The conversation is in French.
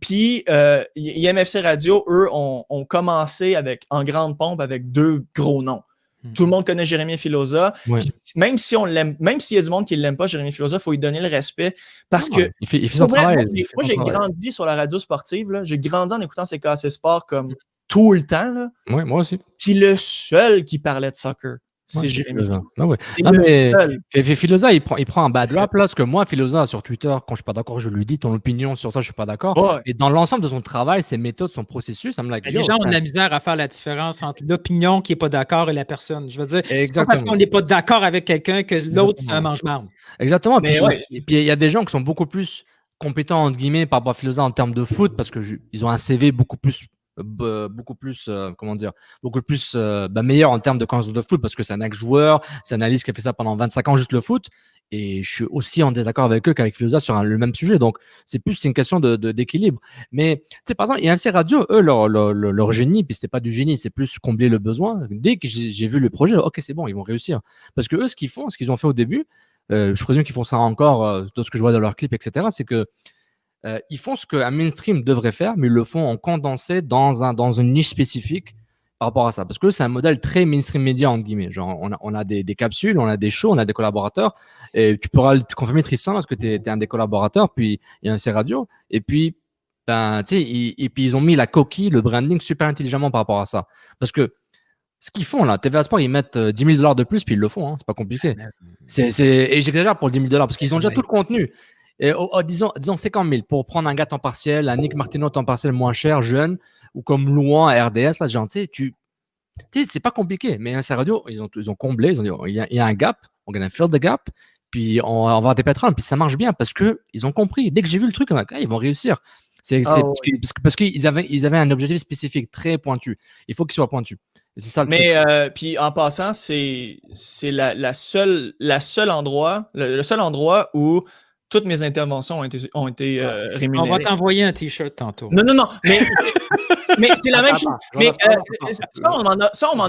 Puis, IMFC Radio, eux, ont commencé en grande pompe avec 2 gros noms. Tout le monde connaît Jérémy Filosa. Ouais. Même si on l'aime, même s'il y a du monde qui ne l'aime pas, Jérémy Filosa, il faut lui donner le respect. Parce que il fait son travail. Moi, j'ai grandi sur la radio sportive. Là. J'ai grandi en écoutant CKC Sport comme tout le temps. Là. Oui, moi aussi. Puis le seul qui parlait de soccer, c'est Jérémy Filosa. Filosa, il prend un bad rap là, parce que moi, Filosa, sur Twitter, quand je suis pas d'accord, je lui dis ton opinion sur ça, je suis pas d'accord. Ouais. Et dans l'ensemble de son travail, ses méthodes, son processus, ça me l'a Les gens ont de la misère à faire la différence entre l'opinion qui est pas d'accord et la personne. Je veux dire, c'est pas parce qu'on n'est pas d'accord avec quelqu'un que l'autre, c'est un mange-marbre. Exactement. Et puis il y a des gens qui sont beaucoup plus compétents, entre guillemets, par rapport à Filosa en termes de foot, parce qu'ils ont un CV beaucoup plus meilleur en termes de connaissance de foot, parce que c'est un ex-joueur, c'est un analyste qui a fait ça pendant 25 ans, juste le foot, et je suis aussi en désaccord avec eux qu'avec Filosa sur le même sujet, donc c'est une question d'équilibre. Mais tu sais, par exemple, IMFC Radio, eux, leur génie, puis c'était pas du génie, c'est plus combler le besoin. Dès que j'ai vu le projet, ok, c'est bon, ils vont réussir, parce que eux, ce qu'ils ont fait au début, je présume qu'ils font ça encore, de ce que je vois dans leurs clips, etc., c'est que ils font ce qu'un mainstream devrait faire, mais ils le font en condensé dans une niche spécifique par rapport à ça. Parce que c'est un modèle très mainstream média, entre guillemets. Genre, on a des capsules, on a des shows, on a des collaborateurs. Et tu pourras le confirmer, Tristan, parce que tu es un des collaborateurs. Puis, il y a un C Radio. Et puis, tu sais, puis ils ont mis la coquille, le branding super intelligemment par rapport à ça. Parce que ce qu'ils font là, TVA Sport, ils mettent $10 000 de plus, puis ils le font. Hein, c'est pas compliqué. Et j'exagère pour le $10 000 parce qu'ils ont déjà tout le contenu. Et, disons 50 000 pour prendre un gars temps partiel, un Nick Martino temps partiel moins cher, jeune, ou comme Louan à RDS, là, genre, tu sais, c'est pas compliqué. Mais à Radio, ils ont comblé, ils ont dit, il y a un gap, on gagne un fill the gap, puis on va avoir des pétroles, puis ça marche bien parce qu'ils ont compris. Dès que j'ai vu le truc, ils vont réussir. Parce qu'ils avaient un objectif spécifique, très pointu. Il faut qu'il soit pointu. Et c'est ça le truc. Puis en passant, c'est le seul endroit où toutes mes interventions ont été rémunérées. On va t'envoyer un T-shirt tantôt. Non, mais c'est la même chose. Mais ça, on en a